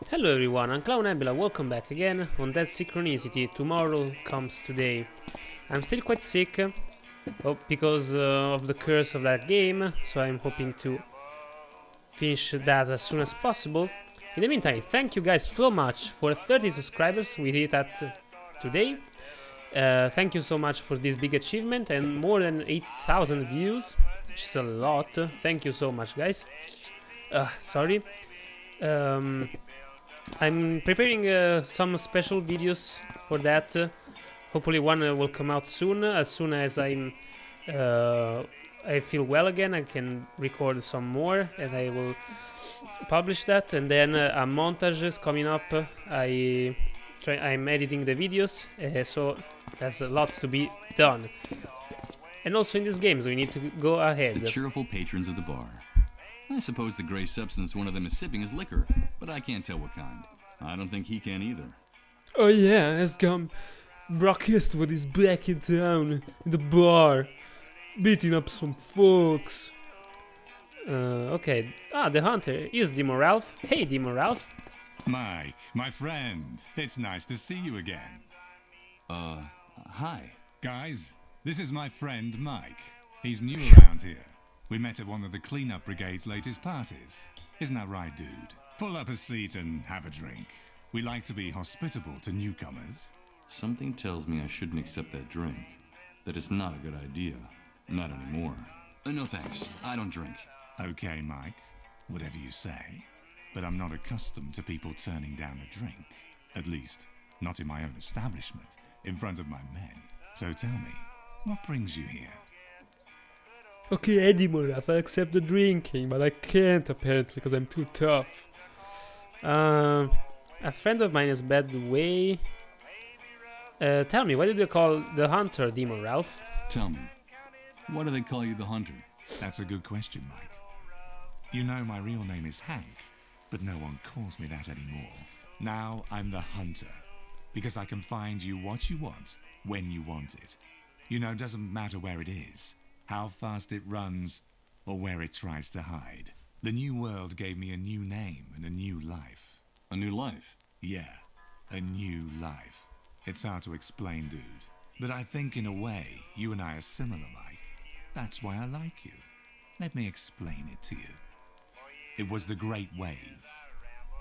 Hello everyone, I'm Clown Nebula, welcome back again on that Synchronicity. Tomorrow comes today. I'm still quite sick because of the curse of that game, so I'm hoping to finish that as soon as possible. In the meantime, thank you guys so much for 30 subscribers, we hit that today. Thank you so much for this big achievement and more than 8,000 views, which is a lot. Thank you so much guys. Sorry. I'm preparing some special videos for that. Hopefully one will come out soon. As soon as I feel well again, I can record some more and I will publish that. And then a montage is coming up. I'm editing the videos, so there's a lot to be done. And also in these games, we need to go ahead. The cheerful patrons of the bar. I suppose the gray substance one of them is sipping is liquor, but I can't tell what kind. I don't think he can either. Oh yeah, has come. Brock Eastwood is back in town, in the bar, beating up some folks. Okay. The hunter is Demo Ralph. Hey, Demo Ralph. Mike, my friend, it's nice to see you again. Hi. Guys, this is my friend Mike. He's new around here. We met at one of the cleanup brigade's latest parties. Isn't that right, dude? Pull up a seat and have a drink. We like to be hospitable to newcomers. Something tells me I shouldn't accept that drink. That it's not a good idea. Not anymore. No thanks. I don't drink. Okay, Mike, whatever you say. But I'm not accustomed to people turning down a drink. At least, not in my own establishment, in front of my men. So tell me, what brings you here? Okay, Eddie Moraf, I accept the drinking, but I can't apparently because I'm too tough. A friend of mine is bad way. Tell me, why did you call the hunter Demon Ralph? Tell me, why do they call you the hunter? That's a good question, Mike. You know my real name is Hank, but no one calls me that anymore. Now I'm the hunter, because I can find you what you want, when you want it. You know, it doesn't matter where it is, how fast it runs, or where it tries to hide. The new world gave me a new name and a new life. A new life? Yeah, a new life. It's hard to explain, dude. But I think in a way, you and I are similar, Mike. That's why I like you. Let me explain it to you. It was the Great Wave.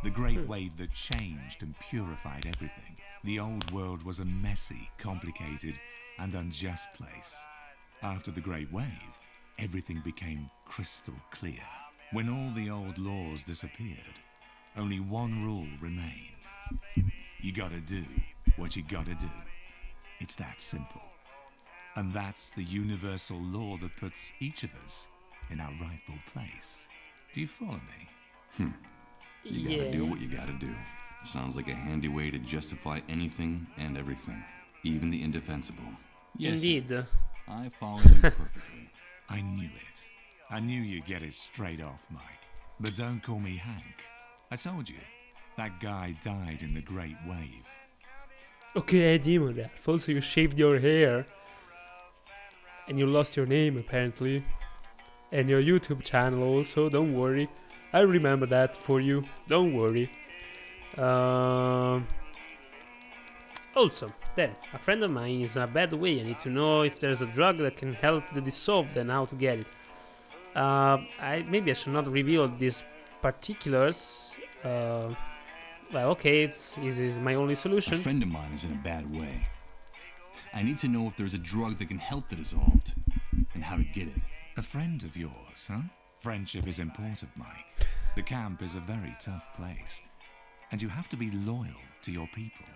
The Great Wave that changed and purified everything. The old world was a messy, complicated, and unjust place. After the Great Wave, everything became crystal clear. When all the old laws disappeared, only one rule remained. You gotta do what you gotta do. It's that simple. And that's the universal law that puts each of us in our rightful place. Do you follow me? You gotta do what you gotta do. Sounds like a handy way to justify anything and everything. Even the indefensible. Yes, Indeed. I follow you perfectly. I knew it. I knew you'd get it straight off, Mike. But don't call me Hank. I told you, that guy died in the Great Wave. Okay, Eddie Moraf, also you shaved your hair. And you lost your name apparently. And your YouTube channel also, don't worry. I'll remember that for you, don't worry. Also, then, a friend of mine is in a bad way. I need to know if there's a drug that can help the dissolved and how to get it. Maybe I should not reveal these particulars. Well, okay, this is my only A solution. friend of mine is in a bad way. I need to know if there's a drug that can help the dissolved, and how to get it. A friend of yours, huh? Friendship is important, Mike. The camp is a very tough place. And you have to be loyal to your people.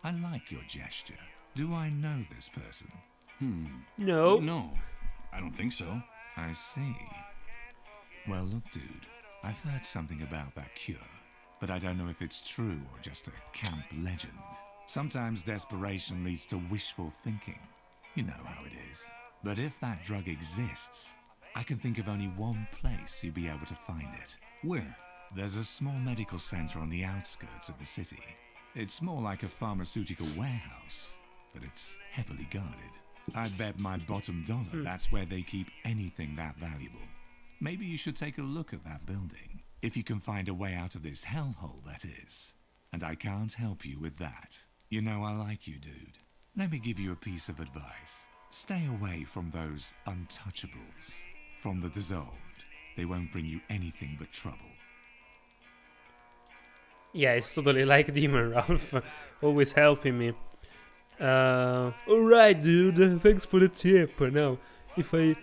I like your gesture. Do I know this person? No. No, I don't think so. I see. Well, look, dude. I've heard something about that cure. But I don't know if it's true or just a camp legend. Sometimes desperation leads to wishful thinking. You know how it is. But if that drug exists, I can think of only one place you'd be able to find it. Where? There's a small medical center on the outskirts of the city. It's more like a pharmaceutical warehouse, but it's heavily guarded. I'd bet my bottom dollar that's where they keep anything that valuable. Maybe you should take a look at that building. If you can find a way out of this hellhole, that is. And I can't help you with that. You know I like you, dude. Let me give you a piece of advice. Stay away from those untouchables. From the dissolved. They won't bring you anything but trouble. Yeah, it's totally like Demon Ralph, always helping me. Alright, dude, thanks for the tip. Now, if I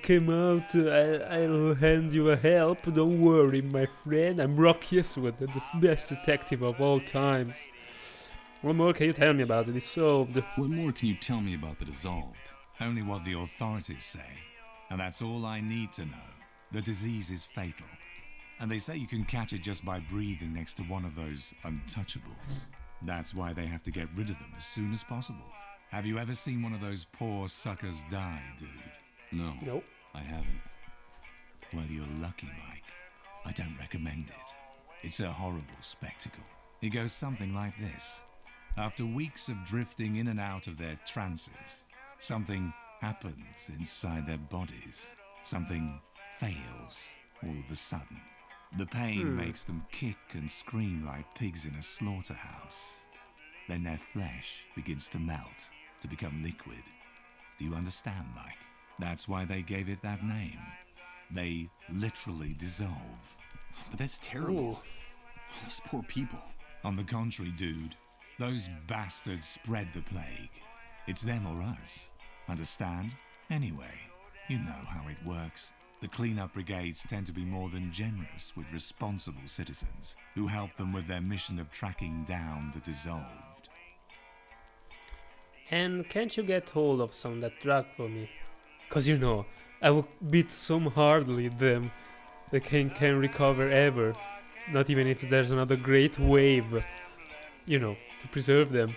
came out, I'll hand you a help. Don't worry, my friend. I'm Rock Yeswood, the best detective of all times. What more can you tell me about the dissolved? What more can you tell me about the dissolved? Only what the authorities say. And that's all I need to know. The disease is fatal. And they say you can catch it just by breathing next to one of those untouchables. That's why they have to get rid of them as soon as possible. Have you ever seen one of those poor suckers die, dude? No. Nope. I haven't. Well, you're lucky, Mike. I don't recommend it. It's a horrible spectacle. It goes something like this. After weeks of drifting in and out of their trances, something happens inside their bodies. Something fails all of a sudden. The pain makes them kick and scream like pigs in a slaughterhouse. Then their flesh begins to melt, to become liquid. Do you understand, Mike? That's why they gave it that name. They literally dissolve. But that's terrible. These poor people. On the contrary, dude, those bastards spread the plague. It's them or us. Understand? Anyway, you know how it works. The cleanup brigades tend to be more than generous with responsible citizens who help them with their mission of tracking down the dissolved. And can't you get hold of some of that drug for me? Cause you know, I will beat so hardly them they can recover ever. Not even if there's another great wave, you know, to preserve them.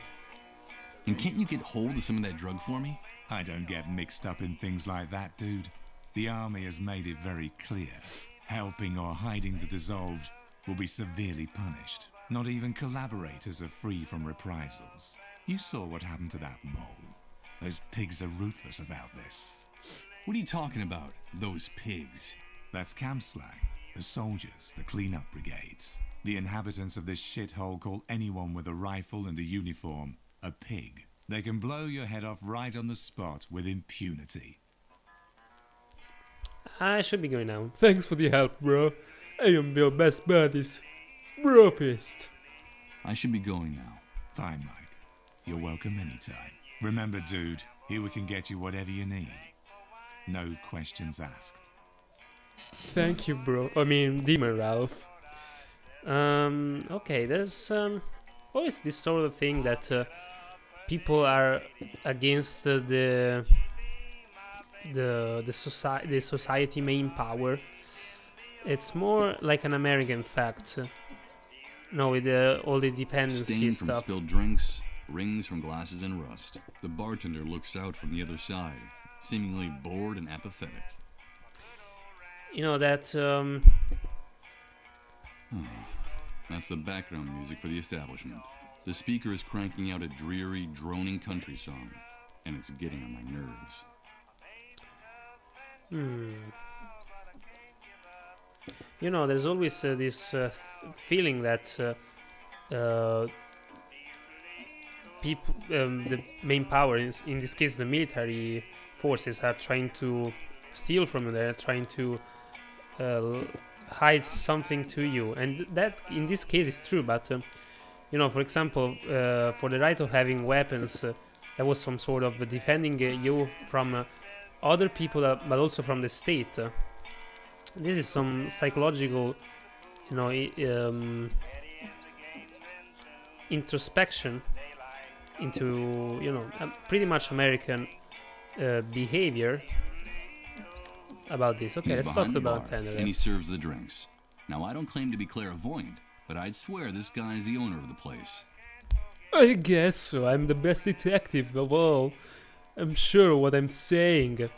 And can't you get hold of some of that drug for me? I don't get mixed up in things like that, dude. The army has made it very clear. Helping or hiding the dissolved will be severely punished. Not even collaborators are free from reprisals. You saw what happened to that mole. Those pigs are ruthless about this. What are you talking about, those pigs? That's camp slang. The soldiers, the cleanup brigades. The inhabitants of this shithole call anyone with a rifle and a uniform a pig. They can blow your head off right on the spot with impunity. I should be going now. Thanks for the help, bro. I am your best buddies. Bro fist. I should be going now. Fine, Mike. You're welcome anytime. Remember, dude, here we can get you whatever you need. No questions asked. Thank you, bro. I mean, Demon Ralph. Okay, there's always this sort of thing that people are against the society main power. It's more like an American fact. No, with all the dependency Stain from stuff. spilled drinks, rings from glasses and rust. The bartender looks out from the other side, seemingly bored and apathetic. You know that. That's the background music for the establishment. The speaker is cranking out a dreary, droning country song, and it's getting on my nerves. You know, there's always this feeling that people, the main power, in this case the military forces, are trying to steal from you. They're trying to hide something to you, and that in this case is true. But you know, for example, for the right of having weapons, there was some sort of defending you from other people, but also from the state. This is some psychological, you know, introspection into, you know, pretty much American behavior about this. Okay, He's let's behind talk the about bar, Tanner. and he serves the drinks. Now, I don't claim to be clairvoyant, but I'd swear this guy is the owner of the place. I guess so. I'm the best detective of all. I'm sure of what I'm saying.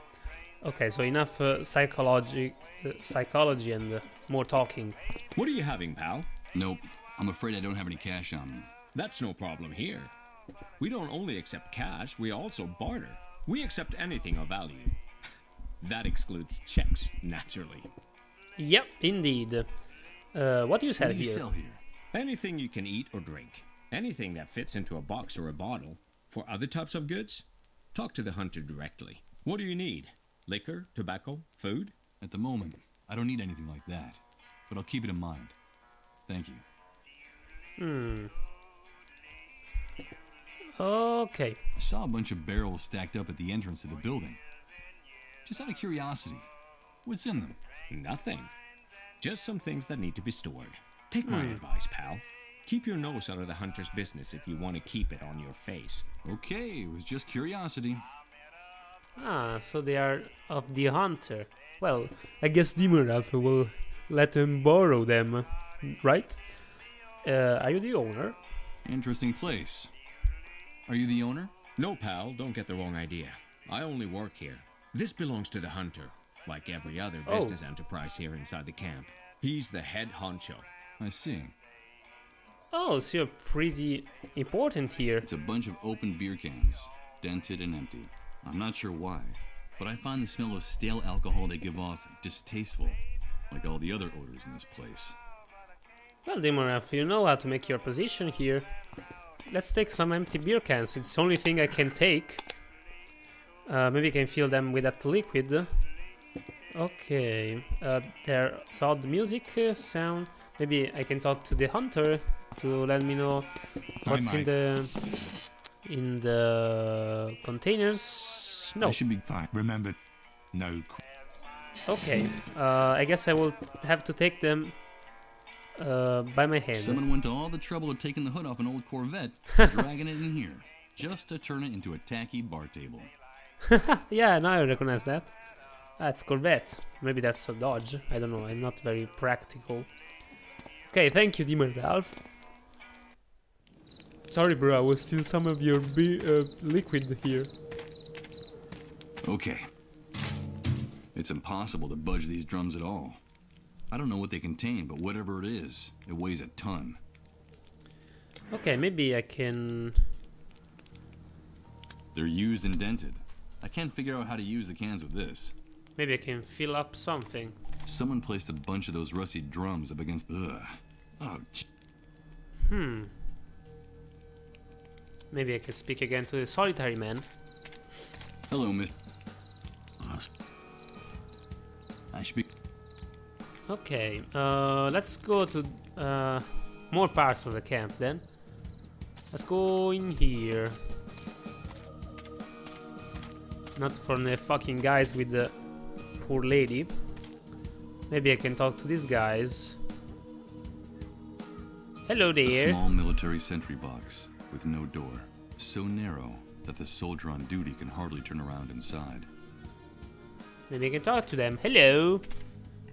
Okay, so enough psychology and more talking. What are you having, pal? Nope, I'm afraid I don't have any cash on me. That's no problem here. We don't only accept cash, we also barter. We accept anything of value. That excludes checks, naturally. Yep, indeed. What do you sell What do you here? sell here? Anything you can eat or drink. Anything that fits into a box or a bottle. For other types of goods, talk to the hunter directly. What do you need? Liquor, tobacco, food? At the moment, I don't need anything like that, but I'll keep it in mind. Thank you. Okay. I saw a bunch of barrels stacked up at the entrance to the building. Just out of curiosity, what's in them? Nothing. Just some things that need to be stored. Take my advice, pal. Keep your nose out of the hunter's business if you want to keep it on your face. Okay, it was just curiosity. Ah, so they are of the hunter. Well, I guess Demon Ralph will let him borrow them, right? Are you the owner? Interesting place. Are you the owner? No, pal, don't get the wrong idea. I only work here. This belongs to the hunter, like every other business enterprise here inside the camp. He's the head honcho. I see. Oh, so you're pretty important here. It's a bunch of open beer cans, dented and empty. I'm not sure why, but I find the smell of stale alcohol they give off distasteful, like all the other odors in this place. Well, Demon Ralph, you know how to make your position here. Let's take some empty beer cans. It's the only thing I can take. Maybe I can fill them with that liquid. Okay. There's odd music sound. Maybe I can talk to the hunter to let me know what's in the containers. No. I should be Fine. Remember, no. Okay. I guess I will have to take them by my hand. Someone went to all the trouble of taking the hood off an old Corvette, dragging it in here, just to turn it into a tacky bar table. Yeah, now I recognize that. That's Corvette. Maybe that's a Dodge. I don't know. I'm not very practical. Okay, thank you, Demon Ralph. Sorry, bro. I will steal some of your liquid here. Okay. It's impossible to budge these drums at all. I don't know what they contain, but whatever it is, it weighs a ton. Okay, maybe I can... They're used and dented. I can't figure out how to use the cans with this. Maybe I can fill up something. Someone placed a bunch of those rusty drums up against... Ugh. Oh, Maybe I can speak again to the solitary man. hello, Miss... I should be... Okay, let's go to more parts of the camp then. Let's go in here. Not from the fucking guys with the poor lady. Maybe I can talk to these guys. Hello A there. small military sentry box with no door. So narrow that the soldier on duty can hardly turn around inside. Maybe I can talk to them. Hello.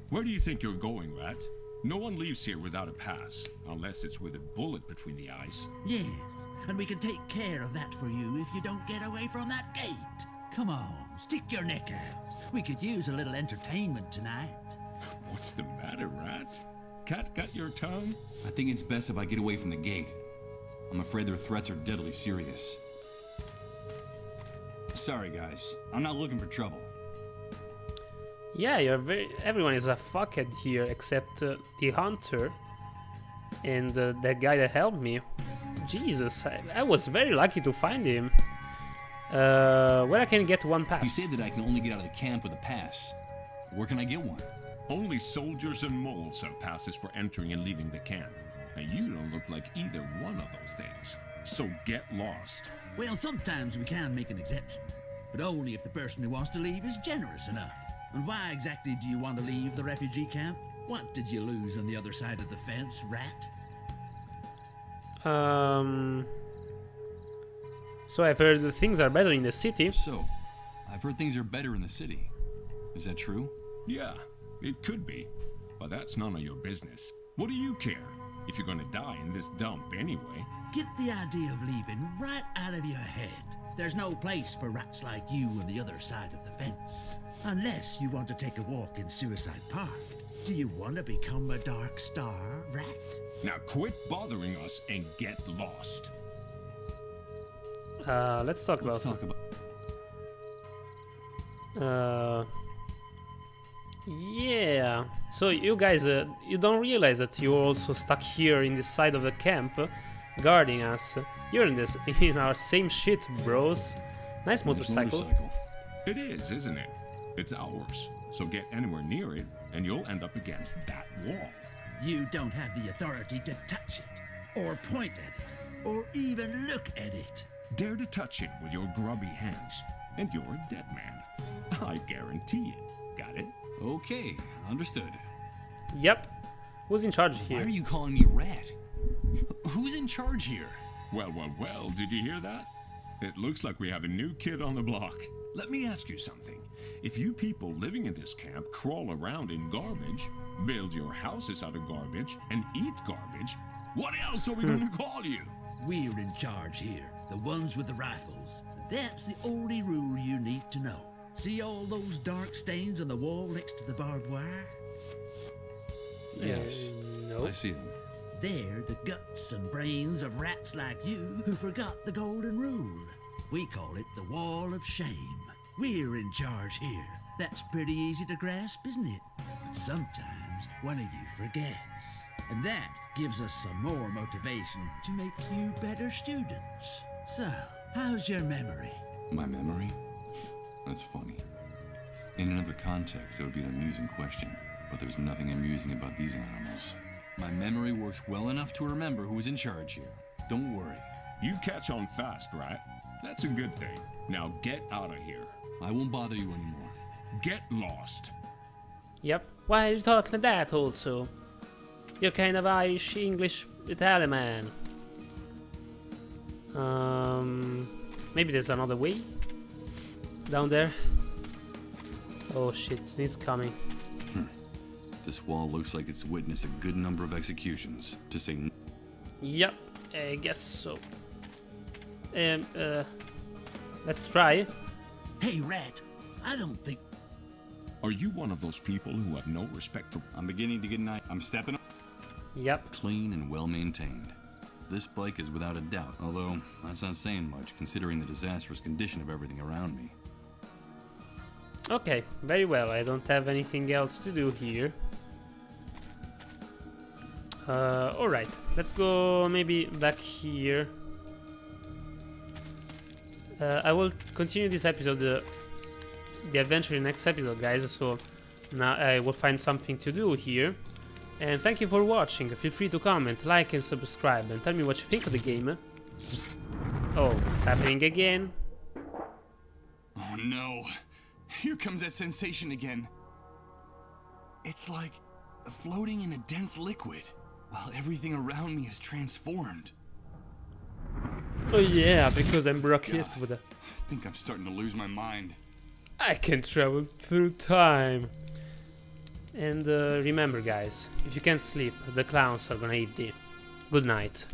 Where do you think you're going, Rat? No one leaves here without a pass, unless it's with a bullet between the eyes. Yes, and we can take care of that for you if you don't get away from that gate. Come on, stick your neck out. We could use a little entertainment tonight. What's the matter, Rat? Cat got your tongue? I think it's best if I get away from the gate. I'm afraid their threats are deadly serious. Sorry, guys. I'm not looking for trouble. Yeah, everyone is a fuckhead here except the hunter and that guy that helped me. Jesus, I was very lucky to find him. Where I can get one pass? You say that I can only get out of the camp with a pass. Where can I get one? Only soldiers and moles have passes for entering and leaving the camp. And you don't look like either one of those things. So get lost. Well, sometimes we can make an exception, but only if the person who wants to leave is generous enough. And why exactly do you want to leave the refugee camp? What did you lose on the other side of the fence, Rat? So I've heard that things are better in the city. So, I've heard things are better in the city. Is that true? Yeah, it could be. But that's none of your business. What do you care? If you're gonna die in this dump anyway. Get the idea of leaving right out of your head. There's no place for rats like you on the other side of the fence. Unless you want to take a walk in Suicide Park. Do you want to become a Dark Star, Rat? Now quit bothering us and get lost. Let's talk about. Yeah. So you guys, you don't realize that you're also stuck here in this side of the camp, guarding us. You're in this in our same shit, bros. Nice motorcycle. It is, isn't it? It's ours. So get anywhere near it, and you'll end up against that wall. You don't have the authority to touch it, or point at it, or even look at it. Dare to touch it with your grubby hands, and you're a dead man. I guarantee it. Got it? Okay, understood. Yep. Who's in charge Why are here? you calling me Rat? Who's in charge here? Well, did you hear that? It looks like we have a new kid on the block. Let me ask you something. If you people living in this camp crawl around in garbage, build your houses out of garbage, and eat garbage, what else are we going to call you? We're in charge here, the ones with the rifles. That's the only rule you need to know. See all those dark stains on the wall next to the barbed wire? Yes. Nope. I see them. They're the guts and brains of rats like you who forgot the golden rule. We call it the Wall of Shame. We're in charge here. That's pretty easy to grasp, isn't it? But sometimes one of you forgets. And that gives us some more motivation to make you better students. So, how's your memory? My memory? That's funny. In another context, that would be an amusing question, but there's nothing amusing about these animals. My memory works well enough to remember who is in charge here. Don't worry. You catch on fast, right? That's a good thing. Now get out of here. I won't bother you anymore. Get lost. Yep. Why are you talking like that also? You're kind of Irish, English, Italian man. Maybe there's another way? Down there? Oh shit, Sneeze coming. This wall looks like it's witnessed a good number of executions, to say Yep, I guess so. Let's try. Hey, Rat, I don't think... Are you one of those people who have no respect for... I'm beginning to get an I'm stepping up. Yep. Clean and well maintained. This bike is without a doubt, although that's not saying much considering the disastrous condition of everything around me. Okay, very well. I don't have anything else to do here. Alright, let's go maybe back here. I will continue this episode, the adventure in next episode, guys, so now I will find something to do here. And thank you for watching. Feel free to comment, like and subscribe, and tell me what you think of the game. Oh, it's happening again. Oh no, here comes that sensation again. It's like floating in a dense liquid, while everything around me is transformed. Oh yeah, because I'm brockiest with a... I think I'm starting to lose my mind. I can travel through time. And remember guys, if you can't sleep, the clowns are gonna eat you. Good night.